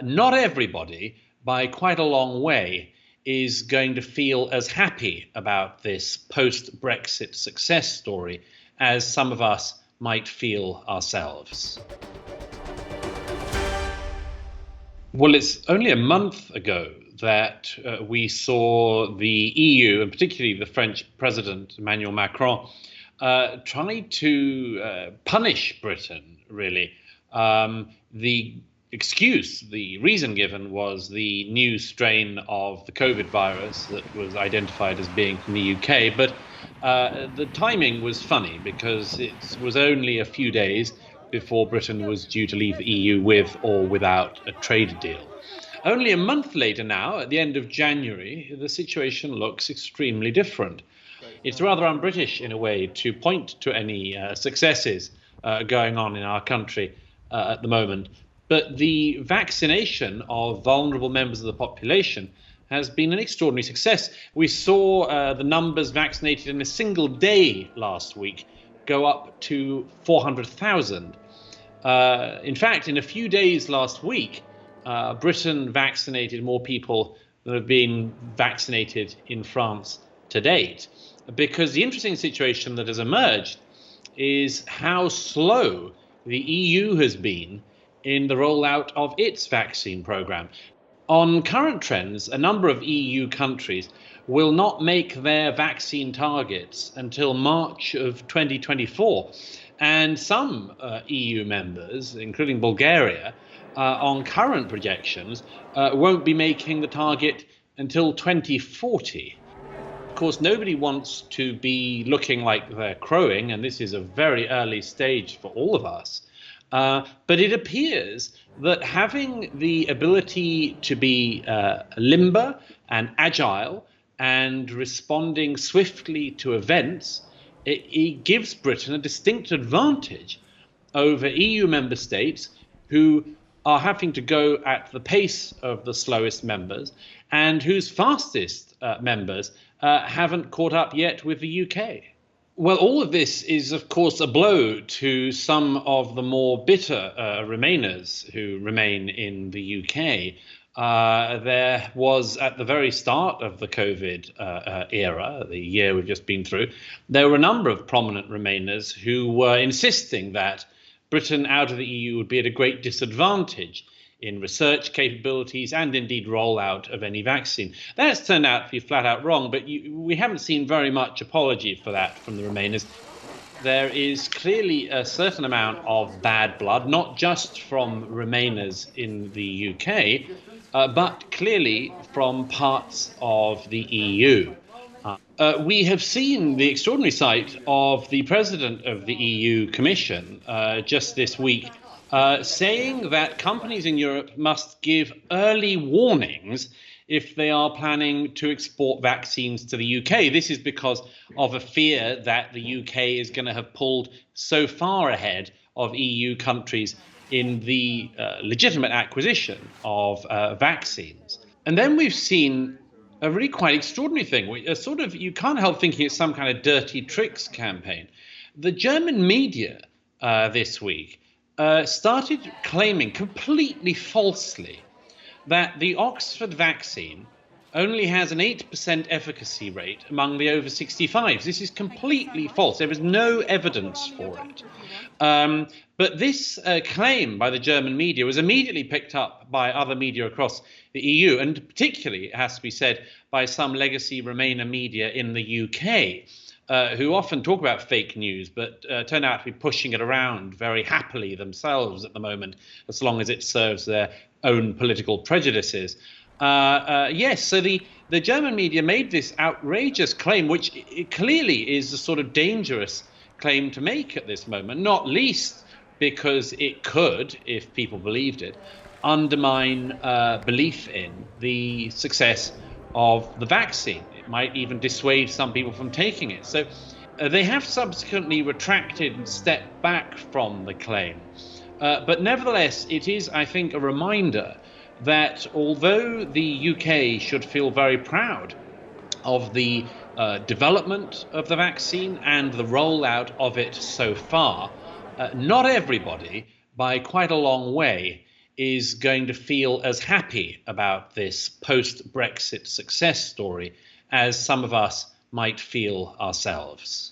Not everybody, by quite a long way, is going to feel as happy about this post-Brexit success story as some of us might feel ourselves. Well, it's only a month ago that we saw the EU, and particularly the French President Emmanuel Macron, try to punish Britain, really. The reason given was the new strain of the COVID virus that was identified as being from the UK. But the timing was funny because it was only a few days before Britain was due to leave the EU with or without a trade deal. Only a month later now, at the end of January, the situation looks extremely different. It's rather un-British in a way to point to any successes going on in our country at the moment. But the vaccination of vulnerable members of the population has been an extraordinary success. We saw the numbers vaccinated in a single day last week go up to 400,000. In fact, in a few days last week, Britain vaccinated more people than have been vaccinated in France to date. Because the interesting situation that has emerged is how slow the EU has been in the rollout of its vaccine programme. On current trends, a number of EU countries will not make their vaccine targets until March of 2024. And some EU members, including Bulgaria, on current projections, won't be making the target until 2040. Of course, nobody wants to be looking like they're crowing, and this is a very early stage for all of us. But it appears that having the ability to be limber and agile and responding swiftly to events, it gives Britain a distinct advantage over EU member states who are having to go at the pace of the slowest members and whose fastest members haven't caught up yet with the UK. Well, all of this is, of course, a blow to some of the more bitter Remainers who remain in the UK. There was, at the very start of the COVID era, the year we've just been through, there were a number of prominent Remainers who were insisting that Britain out of the EU would be at a great disadvantage in research capabilities and indeed rollout of any vaccine. That's turned out to be flat out wrong, but we haven't seen very much apology for that from the Remainers. There is clearly a certain amount of bad blood, not just from Remainers in the UK, but clearly from parts of the EU. We have seen the extraordinary sight of the president of the EU Commission just this week saying that companies in Europe must give early warnings if they are planning to export vaccines to the UK. This is because of a fear that the UK is going to have pulled so far ahead of EU countries in the legitimate acquisition of vaccines. And then we've seen a really quite extraordinary thing, you can't help thinking it's some kind of dirty tricks campaign. The German media this week started claiming completely falsely that the Oxford vaccine only has an 8% efficacy rate among the over 65s. This is completely false. There is no evidence for it. But this claim by the German media was immediately picked up by other media across the EU, and particularly, it has to be said, by some legacy Remainer media in the UK, who often talk about fake news, but turn out to be pushing it around very happily themselves at the moment, as long as it serves their own political prejudices. Yes, so the German media made this outrageous claim, which clearly is a sort of dangerous claim to make at this moment, not least because it could, if people believed it, undermine belief in the success of the vaccine. It might even dissuade some people from taking it. So they have subsequently retracted and stepped back from the claim. But nevertheless, it is, I think, a reminder that although the UK should feel very proud of the development of the vaccine and the rollout of it so far, not everybody, by quite a long way, is going to feel as happy about this post-Brexit success story as some of us might feel ourselves.